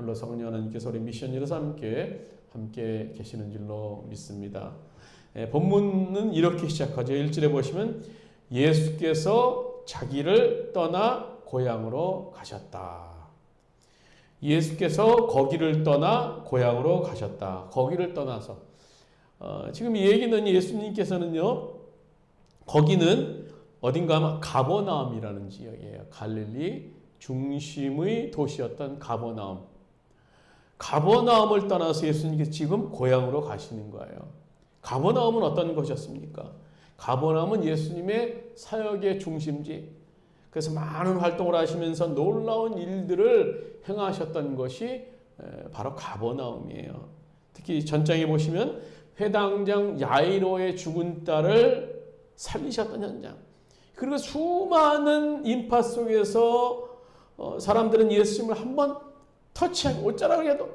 오늘 성령 하나님께서 우리 미션일에서 함께 계시는 줄로 믿습니다. 본문은 이렇게 시작하죠. 1절에 보시면 예수께서 자기를 떠나 고향으로 가셨다. 예수께서 거기를 떠나 고향으로 가셨다. 거기를 떠나서 지금 이 얘기는 예수님께서는요, 거기는 어딘가 아마 가버나움이라는 지역이에요. 갈릴리 중심의 도시였던 가버나움. 가버나움을 떠나서 예수님께서 지금 고향으로 가시는 거예요. 가버나움은 어떤 곳이었습니까? 가버나움은 예수님의 사역의 중심지. 그래서 많은 활동을 하시면서 놀라운 일들을 행하셨던 것이 바로 가버나움이에요. 특히 전장에 보시면 회당장 야이로의 죽은 딸을 살리셨던 현장. 그리고 수많은 인파 속에서 사람들은 예수님을 한번 터치하기, 옷자락을 해도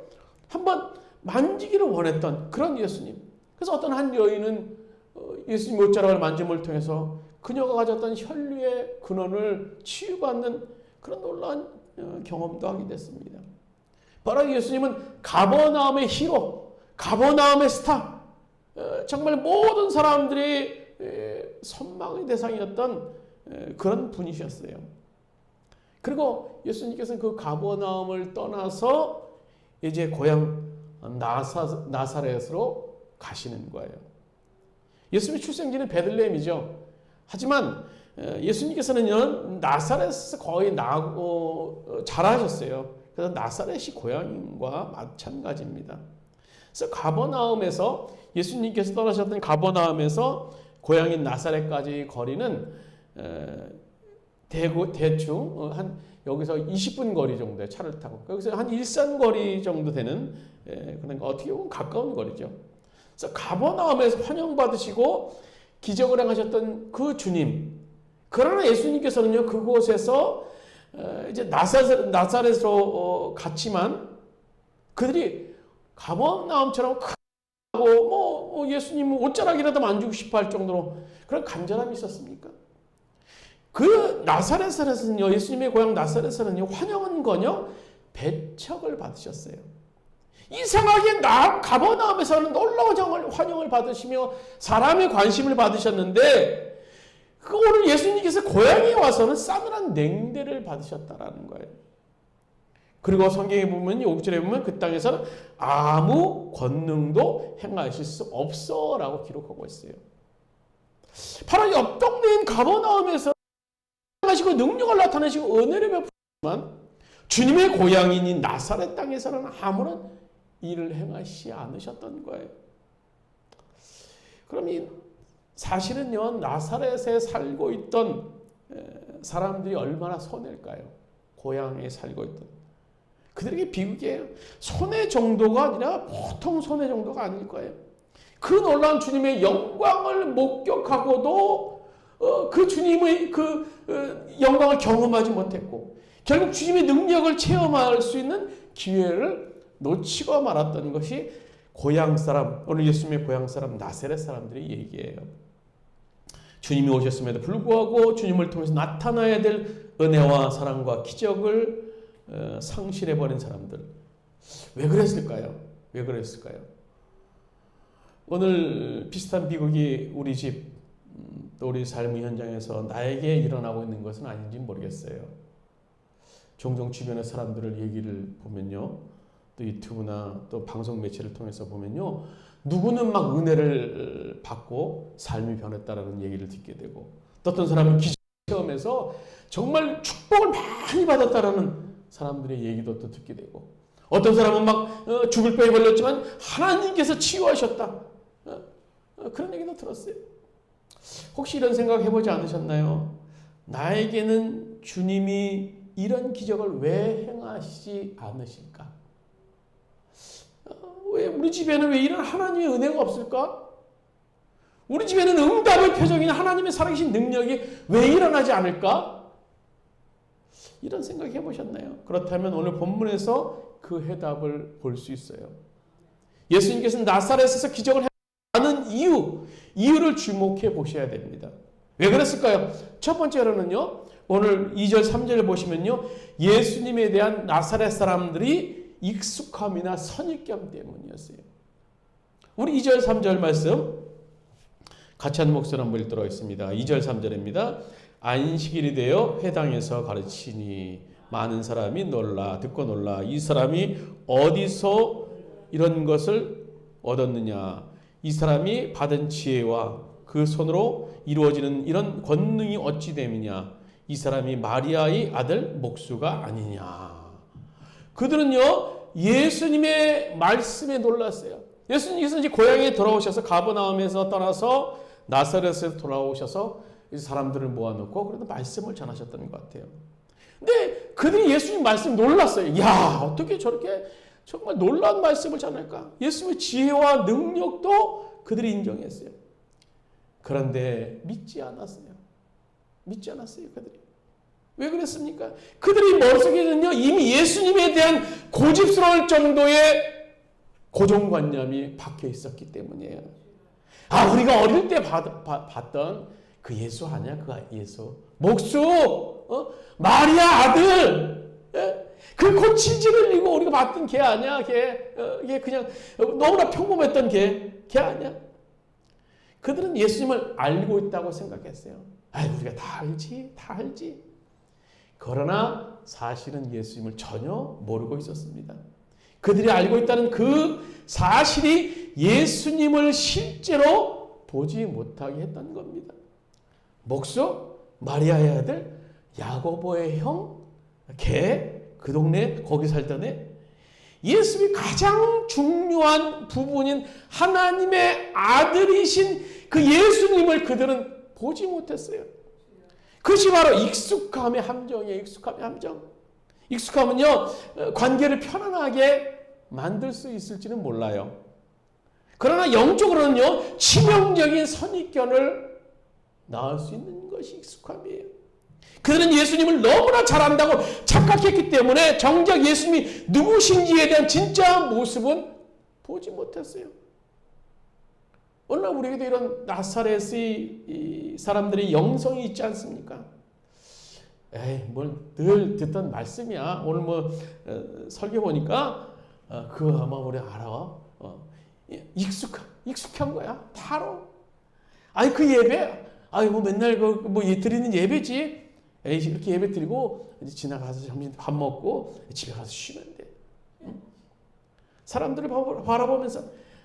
한번 만지기를 원했던 그런 예수님. 그래서 어떤 한 여인은 예수님 옷자락을 만짐을 통해서 그녀가 가졌던 혈류의 근원을 치유받는 그런 놀라운 경험도 하게 됐습니다. 바로 예수님은 가버나움의 히로, 가버나움의 스타, 정말 모든 사람들이 선망의 대상이었던 그런 분이셨어요. 그리고 예수님께서는 그 가버나움을 떠나서 이제 고향 나사렛으로 가시는 거예요. 예수님의 출생지는 베들레헴이죠. 하지만 예수님께서는요, 나사렛에서 거의 자라셨어요. 그래서 나사렛이 고향과 마찬가지입니다. 그래서 가버나움에서 예수님께서 떠나셨던 가버나움에서 고향인 나사렛까지 거리는 대충 한 여기서 20분 거리 정도의 차를 타고 여기서 한 일산 거리 정도 되는 그러니까 어떻게 보면 가까운 거리죠. 그래서 가버나움에서 환영받으시고 기적을 행하셨던 그 주님. 그러나 예수님께서는요, 그곳에서 이제 나사렛으로 갔지만 그들이 가버나움처럼 크고 예수님 옷자락이라도 만지고 싶어 할 정도로 그런 간절함이 있었습니까? 그 나사렛에서는요, 예수님의 고향 나사렛에서는요, 환영은커녕 배척을 받으셨어요. 이상하게 가버나움에서는 놀라운 환영을 받으시며 사람의 관심을 받으셨는데 오늘 예수님께서 고향에 와서는 싸늘한 냉대를 받으셨다라는 거예요. 그리고 성경에 보면 6절에 보면 그 땅에서는 아무 권능도 행하실 수 없어라고 기록하고 있어요. 바로 옆 동네인 가버나움에서 하시고 능력을 나타내시고 은혜를 베푸지만 주님의 고향인 나사렛 땅에서는 아무런 일을 행하시지 않으셨던 거예요. 그럼 사실은요, 나사렛에 살고 있던 사람들이 얼마나 손해일까요? 고향에 살고 있던 그들에게 비극이에요. 손해 정도가 아니라 보통 손해 정도가 아닐 거예요. 그 놀라운 주님의 영광을 목격하고도 그 주님의 영광을 경험하지 못했고 결국 주님의 능력을 체험할 수 있는 기회를 놓치고 말았던 것이 고향 사람, 오늘 예수님의 고향 사람 나사렛 사람들의 얘기예요. 주님이 오셨음에도 불구하고 주님을 통해서 나타나야 될 은혜와 사랑과 기적을 상실해버린 사람들. 왜 그랬을까요? 왜 그랬을까요? 오늘 비슷한 비극이 우리 집, 또 우리 삶의 현장에서 나에게 일어나고 있는 것은 아닌지 모르겠어요. 종종 주변의 사람들을 얘기를 보면요, 또 유튜브나 또 방송 매체를 통해서 보면요, 누구는 막 은혜를 받고 삶이 변했다라는 얘기를 듣게 되고, 또 어떤 사람은 기적 체험에서 정말 축복을 많이 받았다라는 사람들의 얘기도 또 듣게 되고, 어떤 사람은 막 죽을 병에 걸렸지만 하나님께서 치유하셨다, 그런 얘기도 들었어요. 혹시 이런 생각 해보지 않으셨나요? 나에게는 주님이 이런 기적을 왜 행하시지 않으실까? 왜 우리 집에는 왜 이런 하나님의 은혜가 없을까? 우리 집에는 응답의 표적인 하나님의 살아계신 능력이 왜 일어나지 않을까? 이런 생각 해보셨나요? 그렇다면 오늘 본문에서 그 해답을 볼 수 있어요. 예수님께서는 나사렛에서 기적을 하는 이유를 주목해 보셔야 됩니다. 왜 그랬을까요? 첫 번째로는요, 오늘 2절 3절을 보시면요, 예수님에 대한 나사렛 사람들이 익숙함이나 선입견 때문이었어요. 우리 2절 3절 말씀 같이 한 목소리 한번 읽도록 하겠습니다. 2절 3절입니다. 안식일이 되어 회당에서 가르치니 많은 사람이 듣고 놀라 이 사람이 어디서 이런 것을 얻었느냐. 이 사람이 받은 지혜와 그 손으로 이루어지는 이런 권능이 어찌 됨이냐. 이 사람이 마리아의 아들 목수가 아니냐. 그들은요 예수님의 말씀에 놀랐어요. 예수님께서 이제 고향에 돌아오셔서 가버나움에서 떠나서 나사렛에서 돌아오셔서 사람들을 모아놓고 그래도 말씀을 전하셨던 것 같아요. 근데 그들이 예수님 말씀 놀랐어요. 야, 어떻게 저렇게 정말 놀라운 말씀을 전할까? 예수님의 지혜와 능력도 그들이 인정했어요. 그런데 믿지 않았어요. 그들이. 왜 그랬습니까? 그들이 머릿속에는요 이미 예수님에 대한 고집스러울 정도의 고정관념이 박혀 있었기 때문이에요. 아, 우리가 어릴 때 봤던 그 예수 아니야? 그 예수. 목수, 마리아 아들, 그 고치질을 흘리고 우리가 봤던 걔 아니야? 걔 그냥 너무나 평범했던 걔 아니야? 그들은 예수님을 알고 있다고 생각했어요. 아, 우리가 다 알지. 그러나 사실은 예수님을 전혀 모르고 있었습니다. 그들이 알고 있다는 그 사실이 예수님을 실제로 보지 못하게 했던 겁니다. 목수, 마리아의 아들, 야고보의 형, 그 동네 거기 살던 애. 예수님이 가장 중요한 부분인 하나님의 아들이신 그 예수님을 그들은 보지 못했어요. 그것이 바로 익숙함의 함정이에요. 익숙함의 함정. 익숙함은요 관계를 편안하게 만들 수 있을지는 몰라요. 그러나 영적으로는요 치명적인 선입견을 낳을 수 있는 것이 익숙함이에요. 그들은 예수님을 너무나 잘한다고 착각했기 때문에 정작 예수님이 누구신지에 대한 진짜 모습은 보지 못했어요. 오늘날 우리에게도 이런 나사렛의 사람들의 영성이 있지 않습니까? 에이, 뭘 늘 듣던 말씀이야. 오늘 설교 보니까 그거 아마 우리 알아. 익숙한 거야. 바로. 아니 그 예배, 맨날 드리는 예배지. 에이, 이렇게 예배 드리고 이제 지나가서 점심 밥 먹고 집에 가서 쉬면 돼. 응? 사람들을 바라보면서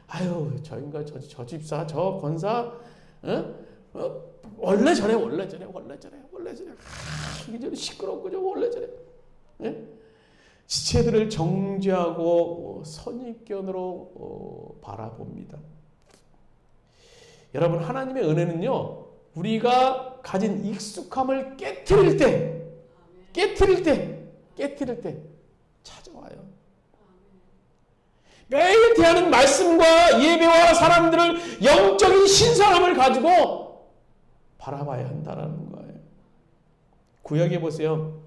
아유, 저 인간, 저 집사, 저 권사, 원래 저래. 이게 저래 시끄럽고 저 원래 저래. 예? 지체들을 정죄하고 선입견으로 바라봅니다. 여러분, 하나님의 은혜는요, 우리가 가진 익숙함을 깨트릴 때 찾아와요. 매일 대하는 말씀과 예배와 사람들을 영적인 신선함을 가지고 바라봐야 한다는 거예요. 구약에 보세요.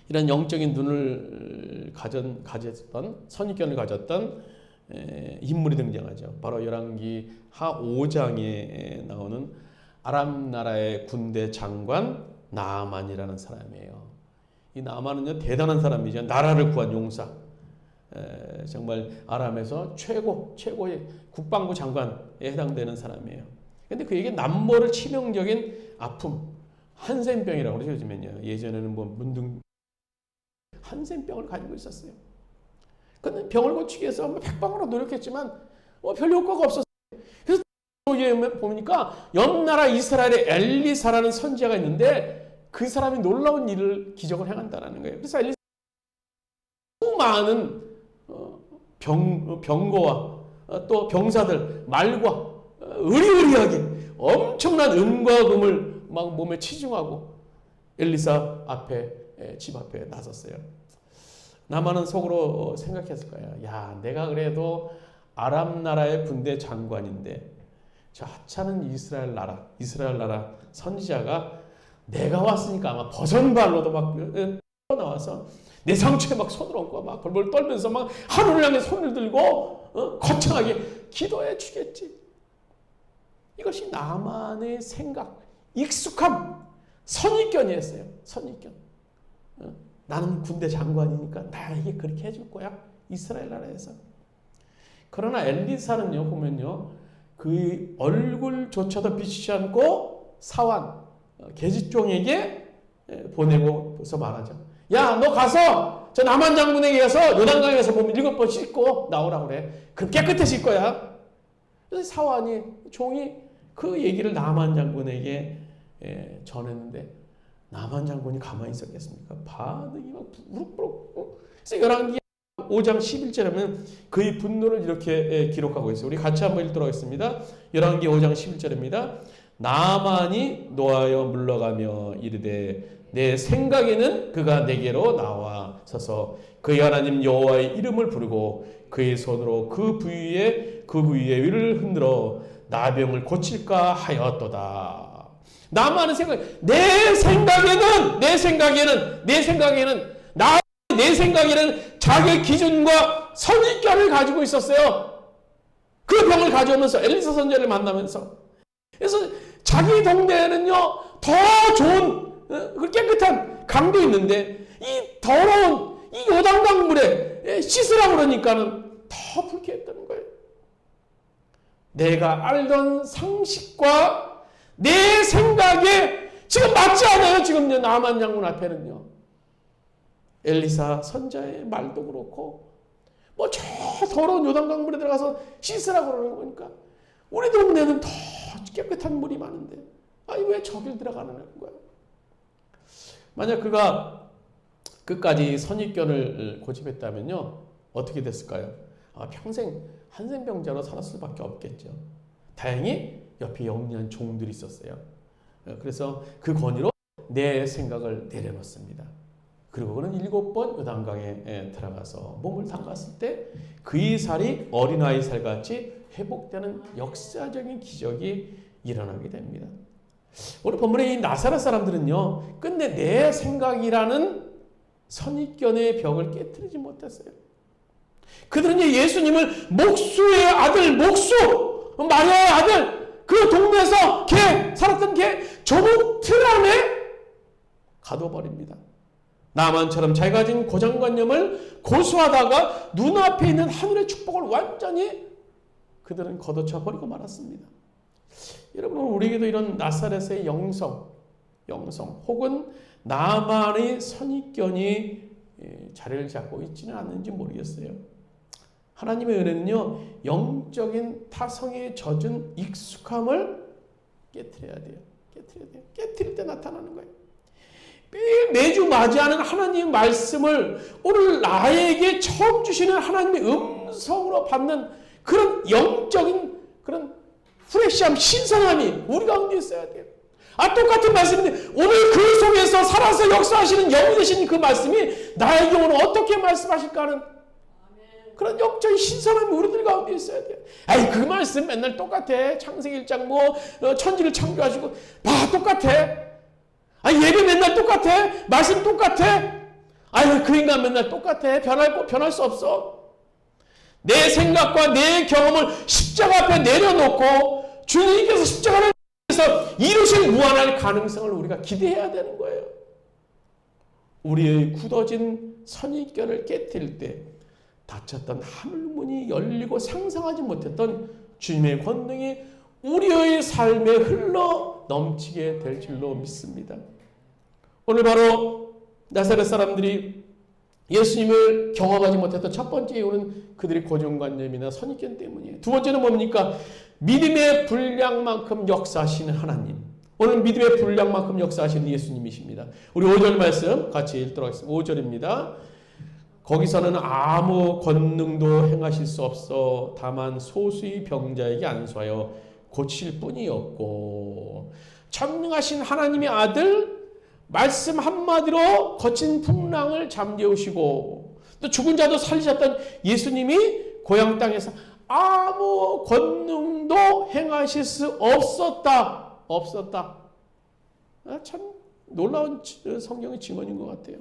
이런 영적인 눈을 가졌던 선입견을 가졌던 인물이 등장하죠. 바로 열왕기 하 5장에 나오는 아람 나라의 군대 장관 나아만이라는 사람이에요. 이 나아만은요 대단한 사람이죠. 나라를 구한 용사. 정말 아람에서 최고의 국방부 장관에 해당되는 사람이에요. 근데 그에게 남모를 치명적인 아픔, 한센병이라고 그러죠. 요즘엔요. 예전에는 문둥 한센병을 가지고 있었어요. 그는 병을 고치기 위해서 백방으로 노력했지만 별 효과가 없었어요. 그래서 보니까 옆나라 이스라엘의 엘리사라는 선지자가 있는데 그 사람이 놀라운 기적을 행한다는 거예요. 그래서 엘리사 수많은 병거와 또 병사들 말과 의리의리하게 엄청난 은과 금을 막 몸에 치중하고 엘리사 앞에 집 앞에 나섰어요. 나만은 속으로 생각했을 거예요. 야, 내가 그래도 아람 나라의 군대 장관인데 저 하찮은 이스라엘 나라 선지자가 내가 왔으니까 아마 버선발로도 막 나와서 내 상처에 막 손을 얹고 막 벌벌 떨면서 막 하늘을 향해 손을 들고 거창하게 기도해 주겠지. 이것이 나만의 생각, 익숙함, 선입견이었어요. 선입견. 나는 군대 장관이니까 나에게 그렇게 해줄 거야. 이스라엘 나라에서. 그러나 엘리사는요, 보면요, 그 얼굴조차도 비추지 않고 사환, 계집종에게 보내고서 말하죠. 야, 너 가서 저 남한 장군에게 가서 요단강에서 몸 7번 씻고 나오라고 그래. 그럼 깨끗해질 거야. 그래서 사환이, 종이 그 얘기를 남한 장군에게 전했는데 남한 장군이 가만히 있었겠습니까? 반응이 막 부룩부룩. 그래서 열왕기 5장 11절에 보면 그의 분노를 이렇게 기록하고 있어요. 우리 같이 한번 읽도록 하겠습니다. 열왕기 5장 11절입니다. 나만이 노하여 물러가며 이르되 내 생각에는 그가 내게로 나와 서서 그의 하나님 여호와의 이름을 부르고 그의 손으로 그 부위의 위를 흔들어 나병을 고칠까 하였도다. 나만의 생각, 내 생각에는 자기 기준과 선입견을 가지고 있었어요. 그 병을 가져오면서 엘리사 선지자를 만나면서, 그래서 자기 동네에는요 더 좋은 깨끗한 강도 있는데 이 더러운 이 요단강 물에 씻으라고 그러니까는 더 불쾌했다는 거예요. 내가 알던 상식과 내 생각에 지금 맞지 않아요. 지금요 나만 장군 앞에는요. 엘리사 선자의 말도 그렇고 뭐 저 더러운 요단강 물에 들어가서 씻으라고 그러는 거니까 우리 동네는 더 깨끗한 물이 많은데 아니 왜 저길 들어가는 거야. 만약 그가 끝까지 선입견을 고집했다면요 어떻게 됐을까요? 평생 한생병자로 살았을 수밖에 없겠죠. 다행히 옆에 영리한 종들이 있었어요. 그래서 그 권위로 내 생각을 내려놓습니다. 그리고 그는 7번 요단강에 들어가서 몸을 담갔을 때 그의 살이 어린아이 살같이 회복되는 역사적인 기적이 일어나게 됩니다. 오늘 본문의 이 나사렛 사람들은요 끝내 내 생각이라는 선입견의 벽을 깨트리지 못했어요. 그들은 예수님을 목수의 아들, 마리아의 아들, 그 동네에서 살았던 조목 틀 안에 가둬버립니다. 나만처럼 자기가 가진 고정관념을 고수하다가 눈앞에 있는 하늘의 축복을 완전히 그들은 걷어차 버리고 말았습니다. 여러분, 우리에게도 이런 나사렛의 영성 혹은 나만의 선입견이 자리를 잡고 있지는 않는지 모르겠어요. 하나님의 은혜는요 영적인 타성에 젖은 익숙함을 깨트려야 돼요. 깨트릴 때 나타나는 거예요. 매주 맞이하는 하나님의 말씀을 오늘 나에게 처음 주시는 하나님의 음성으로 받는 그런 영적인 그런 프레시함, 신선함이 우리 가운데 있어야 돼요. 똑같은 말씀인데 오늘 그 속에서 살아서 역사하시는 영이 되신 그 말씀이 나에게 오늘 어떻게 말씀하실까 하는 그런 영적인 신선함이 우리들 가운데 있어야 돼요. 그 말씀 맨날 똑같아. 창세기 1장 천지를 창조하시고 똑같아. 예배 맨날 똑같아. 말씀 똑같아. 그 인간 맨날 똑같아. 변할 수 없어. 내 생각과 내 경험을 십자가 앞에 내려놓고 주님께서 십자가를 위해서 이루실 무한할 가능성을 우리가 기대해야 되는 거예요. 우리의 굳어진 선입견을 깨뜨릴 때 닫혔던 하물문이 열리고 상상하지 못했던 주님의 권능이 우리의 삶에 흘러 넘치게 될 줄로 믿습니다. 오늘 바로 나사렛 사람들이 예수님을 경험하지 못했던 첫 번째 이유는 그들의 고정관념이나 선입견 때문이에요. 두 번째는 뭡니까? 믿음의 분량만큼 역사하시는 하나님. 오늘 믿음의 분량만큼 역사하시는 예수님이십니다. 우리 5절 말씀 같이 읽도록 하겠습니다. 5절입니다. 거기서는 아무 권능도 행하실 수 없어 다만 소수의 병자에게 안수하여 고칠 뿐이었고, 전능하신 하나님의 아들 말씀 한마디로 거친 풍랑을 잠재우시고 또 죽은 자도 살리셨던 예수님이 고향 땅에서 아무 권능도 행하실 수 없었다. 참 놀라운 성경의 증언인 것 같아요.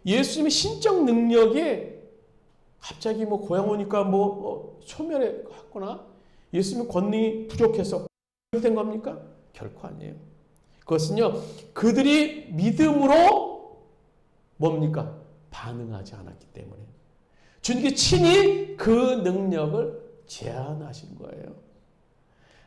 예수님의 신적 능력이 갑자기 고향 오니까 소멸했거나 예수님의 권능이 부족해서 된 겁니까? 결코 아니에요. 그것은요, 그들이 믿음으로 뭡니까? 반응하지 않았기 때문에. 주님께 친히 그 능력을 제한하신 거예요.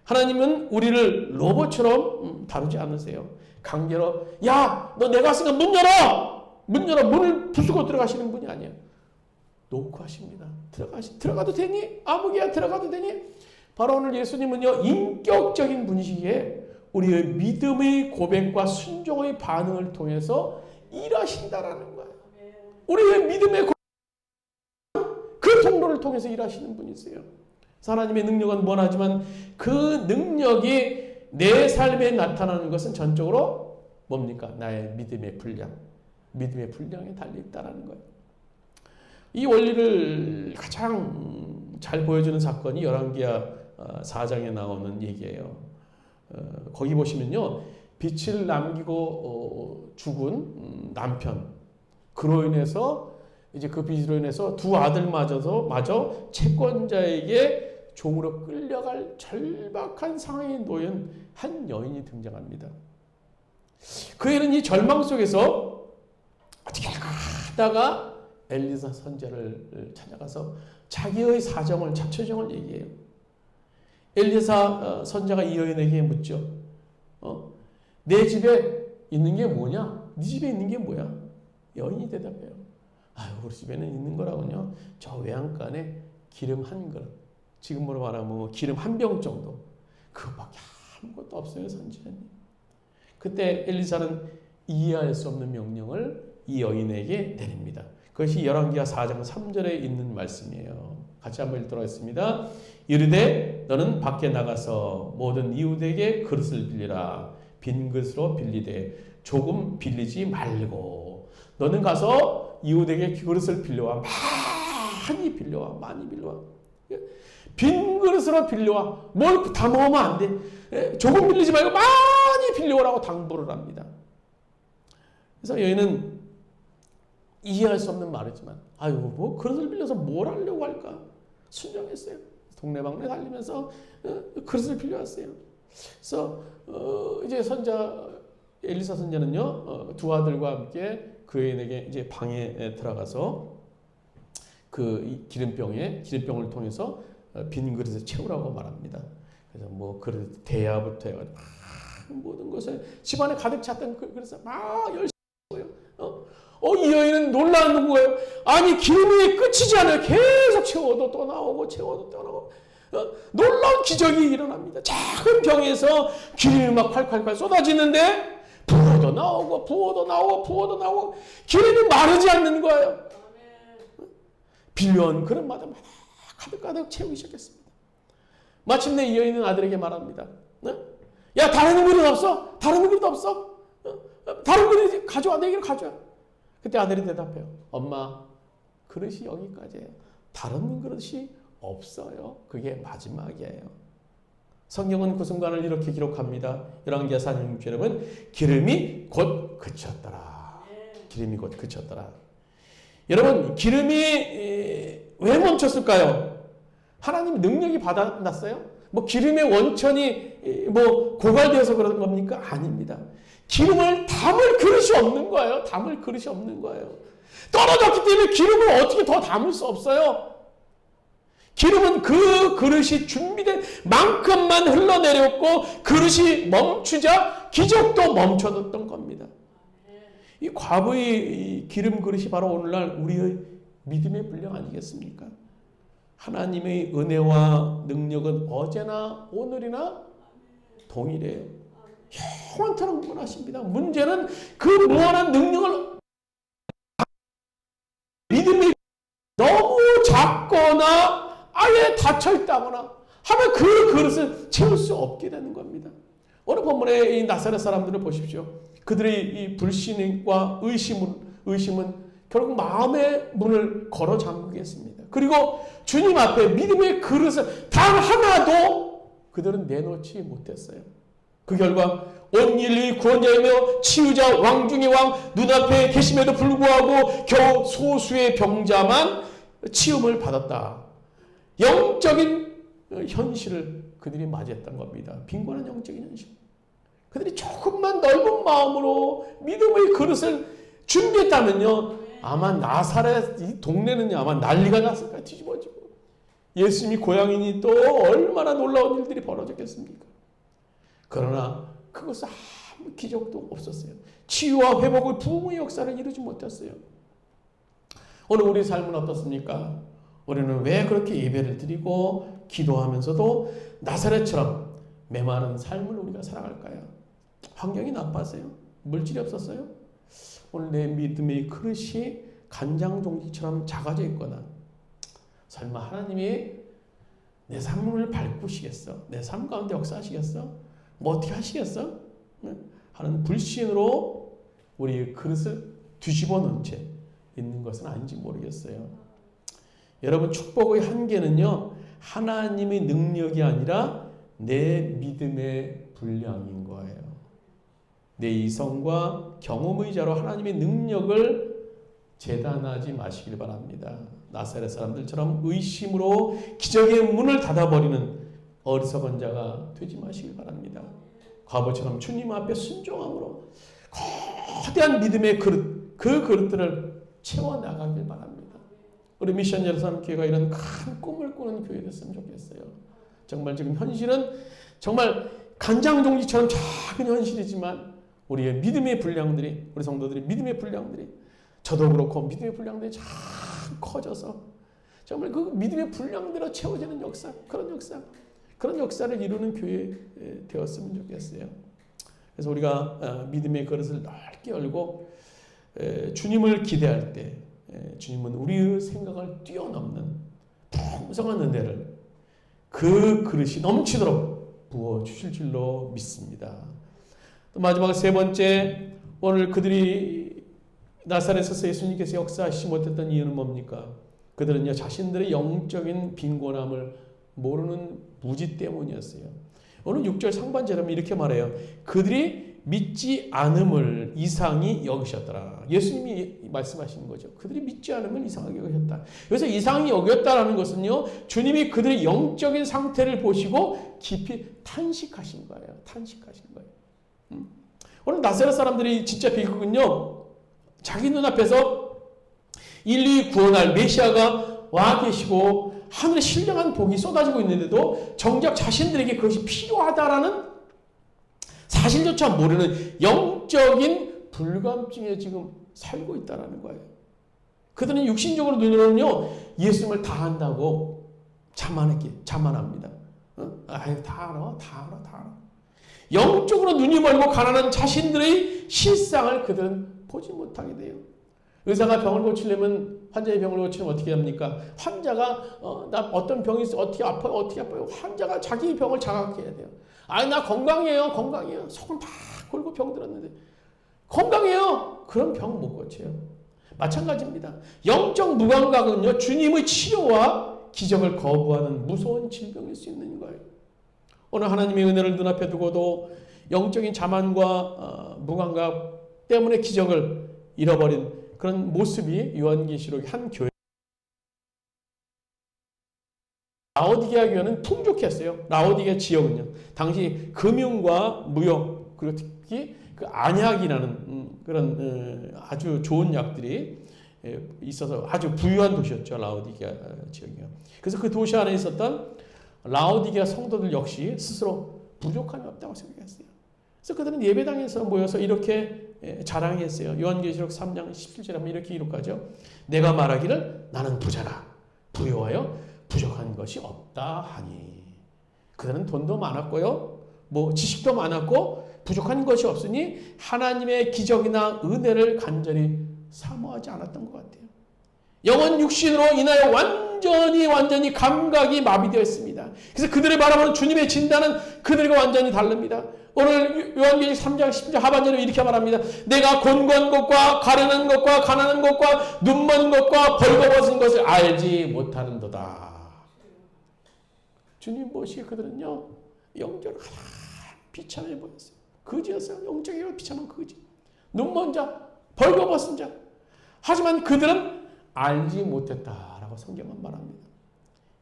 하나님은 우리를 로봇처럼 다루지 않으세요. 강제로 야, 너 내가 왔으니까 문 열어! 문 열어! 문을 부수고 들어가시는 분이 아니에요. 놓고 하십니다. 들어가도 되니? 아무개야 들어가도 되니? 바로 오늘 예수님은요, 인격적인 분이시기에 우리의 믿음의 고백과 순종의 반응을 통해서 일하신다라는 거예요. 우리의 믿음의 그 통로를 통해서 일하시는 분이세요. 하나님의 능력은 원하지만 그 능력이 내 삶에 나타나는 것은 전적으로 뭡니까? 나의 믿음의 분량. 믿음의 분량에 달려있다는 거예요. 이 원리를 가장 잘 보여주는 사건이 열왕기하 4장에 나오는 얘기예요. 거기 보시면요, 빛을 남기고 죽은 남편, 그로 인해서 이제 그 빛으로 인해서 두 아들마저 채권자에게 종으로 끌려갈 절박한 상황에 놓인 한 여인이 등장합니다. 그 애는 이 절망 속에서 어떻게 하다가 엘리사 선지자를 찾아가서 자기의 사정을, 자초정을 얘기해요. 엘리사 선지자가 이 여인에게 묻죠. 내 집에 있는 게 뭐냐? 네 집에 있는 게 뭐야? 여인이 대답해요. 아유, 우리 집에는 있는 거라고요. 저 외양간에 기름 한 그릇. 지금으로 말하면 뭐 기름 한 병 정도. 그거밖에 아무것도 없어요, 선지자님. 그때 엘리사는 이해할 수 없는 명령을 이 여인에게 내립니다. 그것이 열왕기하 4장 3절에 있는 말씀이에요. 같이 한번 읽도록 하겠습니다. 이르되 너는 밖에 나가서 모든 이웃에게 그릇을 빌리라. 빈 그릇으로 빌리되 조금 빌리지 말고 너는 가서 이웃에게 그릇을 빌려와. 많이 빌려와. 많이 빌려와. 빈 그릇으로 빌려와. 뭘 다 먹으면 안 돼. 조금 빌리지 말고 많이 빌려오라고 당부를 합니다. 그래서 여인은 이해할 수 없는 말이지만 아유, 뭐 그릇을 빌려서 뭘 하려고 할까? 순종했어요. 동네방네 달리면서 그릇을 빌려왔어요. 그래서 이제 엘리사 선지자는요, 두 아들과 함께 그 여인에게 이제 방에 들어가서 그 기름병을 통해서 빈 그릇을 채우라고 말합니다. 그래서 뭐 그릇 대야부터 해가지고 모든 것을 집안에 가득 찼던 그 그릇을 막 열심히 채워요. 이 여인은 놀라는 거예요. 아니, 기름이 끝이지 않아요. 계속 채워도 또 나오고 채워도 또 나오고. 놀라운 기적이 일어납니다. 작은 병에서 기름이 막 콸콸콸 쏟아지는데 부어도 나오고 부어도 나오고 부어도 나오고 기름이 마르지 않는 거예요. 빌려온 그릇마다 막 가득가득 채우기 시작했습니다. 마침내 이 여인은 아들에게 말합니다. 야, 다른 그릇 없어? 다른 그릇 없어? 다른 그릇 가져와. 내 길을 가져와. 그때 아들이 대답해요. 엄마, 그릇이 여기까지예요. 다른 그릇이 없어요. 그게 마지막이에요. 성경은 그 순간을 이렇게 기록합니다. 열왕기하 4장 6절에 기름이 곧 그쳤더라. 기름이 곧 그쳤더라. 여러분, 기름이 왜 멈췄을까요? 하나님이 능력이 바닥났어요? 뭐 기름의 원천이 뭐 고갈되어서 그런 겁니까? 아닙니다. 기름을 담을 그릇이 없는 거예요. 담을 그릇이 없는 거예요. 떨어졌기 때문에 기름을 어떻게 더 담을 수 없어요. 기름은 그 그릇이 준비된 만큼만 흘러내렸고 그릇이 멈추자 기적도 멈춰졌던 겁니다. 이 과부의 기름 그릇이 바로 오늘날 우리의 믿음의 분량 아니겠습니까? 하나님의 은혜와 능력은 어제나 오늘이나 동일해요. 영원토록 무한하십니다. 문제는 그 무한한 능력을 믿음이 너무 작거나 아예 닫혀있다거나 하면 그 그릇을 채울 수 없게 되는 겁니다. 오늘 본문의 이 나사렛 사람들을 보십시오. 그들의 이 불신과 의심은 결국 마음의 문을 걸어 잠그겠습니다. 그리고 주님 앞에 믿음의 그릇을 단 하나도 그들은 내놓지 못했어요. 그 결과 온 인류의 구원자이며 치유자 왕 중의 왕 눈앞에 계심에도 불구하고 겨우 소수의 병자만 치움을 받았다. 영적인 현실을 그들이 맞이했던 겁니다. 빈곤한 영적인 현실. 그들이 조금만 넓은 마음으로 믿음의 그릇을 준비했다면요, 아마 나사렛 이 동네는요, 아마 난리가 났을 거예요. 뒤집어지고. 예수님이 고향이니 또 얼마나 놀라운 일들이 벌어졌겠습니까? 그러나 그것은 아무 기적도 없었어요. 치유와 회복의 부흥의 역사를 이루지 못했어요. 오늘 우리 삶은 어떻습니까? 우리는 왜 그렇게 예배를 드리고 기도하면서도 나사렛처럼 메마른 삶을 우리가 살아갈까요? 환경이 나빴어요? 물질이 없었어요? 오늘 내 믿음의 그릇이 간장종지처럼 작아져 있거나, 설마 하나님이 내 삶을 바꾸시겠어? 내 삶 가운데 역사하시겠어? 뭐 어떻게 하시겠어? 하는 불신으로 우리 그릇을 뒤집어 놓은 채 있는 것은 아닌지 모르겠어요. 여러분, 축복의 한계는요, 하나님의 능력이 아니라 내 믿음의 분량인 거예요. 내 이성과 경험의 자로 하나님의 능력을 재단하지 마시길 바랍니다. 나사렛 사람들처럼 의심으로 기적의 문을 닫아버리는 어리석은 자가 되지 마시길 바랍니다. 과부처럼 주님 앞에 순종함으로 거대한 믿음의 그릇, 그 그릇들을 채워나가길 바랍니다. 우리 미션 예루살렘 교회가 이런 큰 꿈을 꾸는 교회 됐으면 좋겠어요. 정말 지금 현실은 정말 간장종지처럼 작은 현실이지만 우리의 믿음의 분량들이, 우리 성도들의 믿음의 분량들이, 저도 그렇고 믿음의 분량들이 참 커져서 정말 그 믿음의 분량대로 채워지는 역사, 그런 역사를 이루는 교회 되었으면 좋겠어요. 그래서 우리가 믿음의 그릇을 넓게 열고 주님을 기대할 때 주님은 우리의 생각을 뛰어넘는 풍성한 은혜를 그 그릇이 넘치도록 부어주실 줄로 믿습니다. 또 마지막 세 번째, 오늘 그들이 나사렛에서 예수님께서 역사하시지 못했던 이유는 뭡니까? 그들은요, 자신들의 영적인 빈곤함을 모르는 무지 때문이었어요. 오늘 6절 상반절에 이렇게 말해요. 그들이 믿지 않음을 이상히 여기셨더라. 예수님이 말씀하시는 거죠. 그들이 믿지 않음을 이상하게 여기셨다. 그래서 이상히 여겼다라는 것은요, 주님이 그들의 영적인 상태를 보시고 깊이 탄식하신 거예요. 탄식하신 거예요. 오늘 나사렛 사람들이 진짜 비극은요, 자기 눈앞에서 인류를 구원할 메시아가 와 계시고 하늘에 신령한 복이 쏟아지고 있는데도 정작 자신들에게 그것이 필요하다라는 사실조차 모르는 영적인 불감증에 지금 살고 있다는 거예요. 그들은 육신적으로 눈으로는요, 예수님을 다 안다고 자만합니다. 아유, 다 알아. 영적으로 눈이 멀고 가난한 자신들의 실상을 그들은 보지 못하게 돼요. 의사가 병을 고치려면, 환자의 병을 고치려면 어떻게 합니까? 환자가 나 어떤 병이 있어, 어떻게 아파요. 환자가 자기 병을 자각해야 돼요. 아니, 나 건강해요. 속은 다 골고 병 들었는데 건강해요. 그럼 병 못 고쳐요. 마찬가지입니다. 영적 무감각은요, 주님의 치료와 기적을 거부하는 무서운 질병일 수 있는 거예요. 오늘 하나님의 은혜를 눈앞에 두고도 영적인 자만과 무감각 때문에 기적을 잃어버린 그런 모습이 요한계시록 한 교회, 라오디게아 교회는 풍족했어요. 라오디게아 지역은요, 당시 금융과 무역, 그리고 특히 그 안약이라는 그런 아주 좋은 약들이 있어서 아주 부유한 도시였죠. 라오디게아 지역이요. 그래서 그 도시 안에 있었던 라오디게아 성도들 역시 스스로 부족함이 없다고 생각했어요. 그래서 그들은 예배당에서 모여서 이렇게 자랑했어요. 요한계시록 3장 17절에 하면 이렇게 기록하죠. 내가 말하기를 나는 부자라, 부유하여 부족한 것이 없다 하니. 그들은 돈도 많았고요, 뭐 지식도 많았고 부족한 것이 없으니 하나님의 기적이나 은혜를 간절히 사모하지 않았던 것 같아요. 영혼 육신으로 인하여 완전히 감각이 마비되어 있습니다. 그래서 그들을 바라보는 주님의 진단은 그들과 완전히 다릅니다. 오늘 요한계시록 3장 10절 하반절에 이렇게 말합니다. 내가 곤고한 것과 가련한 것과 가난한 것과 눈먼 것과 벌거벗은 것을 알지 못하는도다. 주님 보시기에 그들은요, 영적으로 가장 비참해 보였어요. 거지였어요. 영적으로 비참한 거지. 눈먼 자, 벌거벗은 자. 하지만 그들은 알지 못했다라고 성경은 말합니다.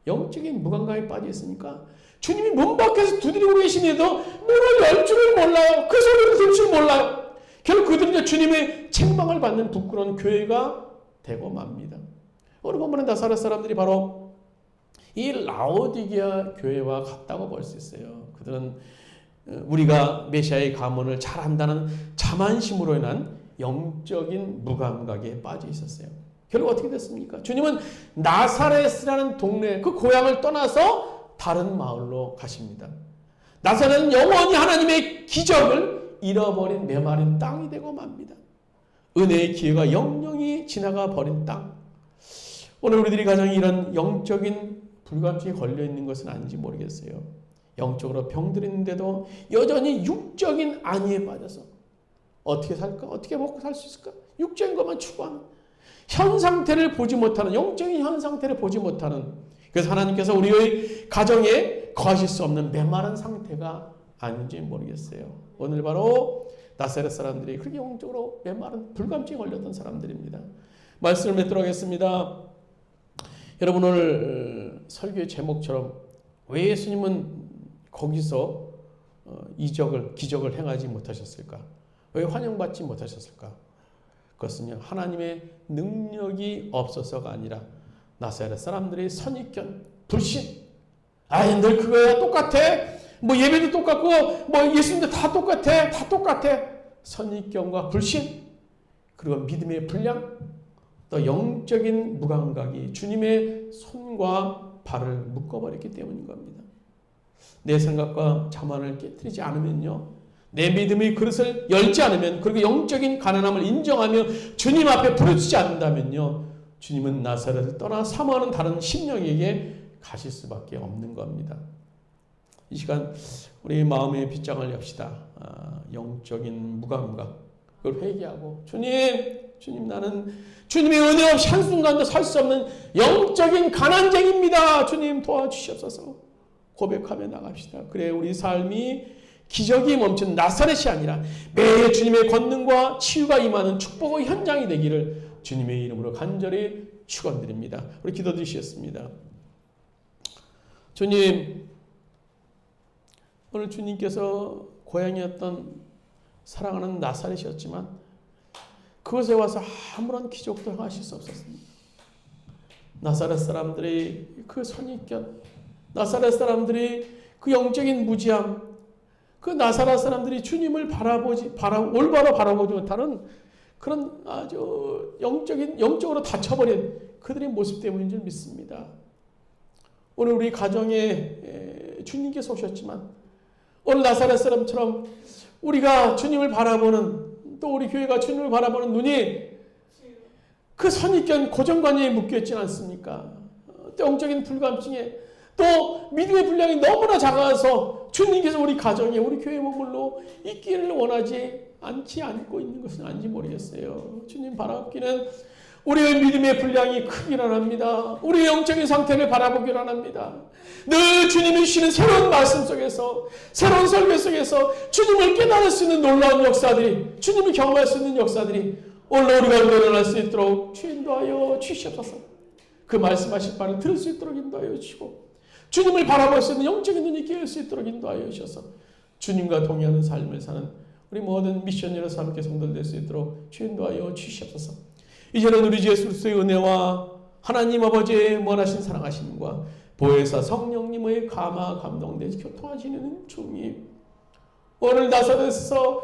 영적인 무감각에 빠져 있으니까 주님이 문 밖에서 두드리고 계시는데도 문을 열 줄을 몰라요. 그 소리를 들 줄 몰라요. 결국 그들은 이제 주님의 책망을 받는 부끄러운 교회가 되고 맙니다. 오늘 본문의 나사렛 사람들이 바로 이 라오디게아 교회와 같다고 볼 수 있어요. 그들은 우리가 메시아의 가문을 잘 안다는 자만심으로 인한 영적인 무감각에 빠져 있었어요. 결국 어떻게 됐습니까? 주님은 나사렛이라는 동네, 그 고향을 떠나서 다른 마을로 가십니다. 나사렛은 영원히 하나님의 기적을 잃어버린 메마른 땅이 되고 맙니다. 은혜의 기회가 영영이 지나가 버린 땅. 오늘 우리들이 가장 이런 영적인 불감증에 걸려있는 것은 아닌지 모르겠어요. 영적으로 병들었는데도 여전히 육적인 안위에 빠져서 어떻게 살까? 어떻게 먹고 살 수 있을까? 육적인 것만 추구하는 현 상태를 보지 못하는, 영적인 현 상태를 보지 못하는, 그래서 하나님께서 우리의 가정에 거하실 수 없는 메마른 상태가 아닌지 모르겠어요. 오늘 바로 나사렛 사람들이 그렇게 영적으로 메마른 불감증에 걸렸던 사람들입니다. 말씀을 맺도록 하겠습니다. 여러분, 오늘 설교의 제목처럼 왜 예수님은 거기서 기적을 행하지 못하셨을까? 왜 환영받지 못하셨을까? 그것은요, 하나님의 능력이 없어서가 아니라 나사렛 사람들의 선입견, 불신. 아이, 늘 그거야, 똑같아. 뭐 예배도 똑같고, 뭐 예수님도 다 똑같아. 다 똑같아. 선입견과 불신, 그리고 믿음의 불량, 또 영적인 무감각이 주님의 손과 발을 묶어버렸기 때문인 겁니다. 내 생각과 자만을 깨뜨리지 않으면요, 내 믿음의 그릇을 열지 않으면, 그리고 영적인 가난함을 인정하며 주님 앞에 부르짖지 않는다면요, 주님은 나사렛을 떠나 사모하는 다른 심령에게 가실 수밖에 없는 겁니다. 이 시간 우리 마음의 빗장을 엽시다. 영적인 무감각, 그걸 회개하고 주님, 나는 주님의 은혜 없이 한순간도 살 수 없는 영적인 가난쟁입니다. 주님 도와주시옵소서. 고백하며 나갑시다. 그래 우리 삶이 기적이 멈춘 나사렛이 아니라 매일 주님의 권능과 치유가 임하는 축복의 현장이 되기를 주님의 이름으로 간절히 축원드립니다. 우리 기도드리시겠습니다. 주님, 오늘 주님께서 고향이었던 사랑하는 나사렛이었지만 그곳에 와서 아무런 기적도 행하실 수 없었습니다. 나사렛 사람들의 그 선입견, 나사렛 사람들의 그 영적인 무지함, 그 나사렛 사람들이 주님을 올바로 바라보지 못하는 그런 아주 영적으로 닫혀버린 그들의 모습 때문인 줄 믿습니다. 오늘 우리 가정에 주님께서 오셨지만 오늘 나사렛 사람처럼 우리가 주님을 바라보는, 또 우리 교회가 주님을 바라보는 눈이 그 선입견 고정관념에 묶여있지는 않습니까? 또 영적인 불감증에, 또 믿음의 분량이 너무나 작아서 주님께서 우리 가정에, 우리 교회에 머물러 있기를 원하지 않고 있는 것은 아닌지 모르겠어요. 주님 바라보기는 우리의 믿음의 분량이 크기를 합니다. 우리의 영적인 상태를 바라보기를 합니다. 늘 주님이 주시는 새로운 말씀 속에서, 새로운 설교 속에서 주님을 깨달을 수 있는 놀라운 역사들이, 주님을 경험할 수 있는 역사들이 오늘 우리 가운데 일어날 수 있도록 주 인도하여 주시옵소서. 그 말씀하실 바를 들을 수 있도록 인도하여 주시고, 주님을 바라볼 수 있는 영적인 눈이 깨울 수 있도록 인도하여 주셔서 주님과 동의하는 삶을 사는 우리 모든 미션이로서 함께 성도들 될 수 있도록 주 인도하여 주시옵소서. 이제는 우리 주 예수 그리스도의 은혜와 하나님 아버지의 무한하신 사랑하심과 보혜사 성령님의 감동되지 교통하시는 주님, 오늘 나사렛에서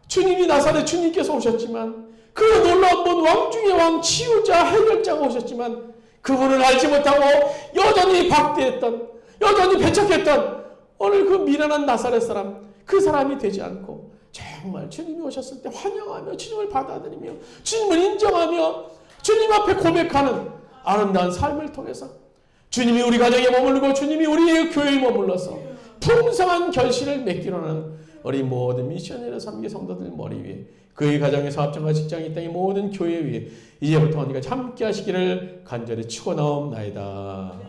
주님께서 오셨지만 그 놀라운 분, 왕 중의 왕, 치유자, 해결자가 오셨지만 그분을 알지 못하고 여전히 박대했던, 여전히 배척했던 오늘 그 미련한 나사렛 사람, 그 사람이 되지 않고 정말 주님이 오셨을 때 환영하며 주님을 받아들이며 주님을 인정하며 주님 앞에 고백하는 아름다운 삶을 통해서 주님이 우리 가정에 머물고 주님이 우리의 교회에 머물러서 풍성한 결실을 맺기로 하는 우리 모든 미션을 섬기 성도들 머리 위에, 그의 가정에서 합정과 직장이 이 땅의 모든 교회 위에 이제부터 언제까지 함께 하시기를 간절히 축원하옵나이다.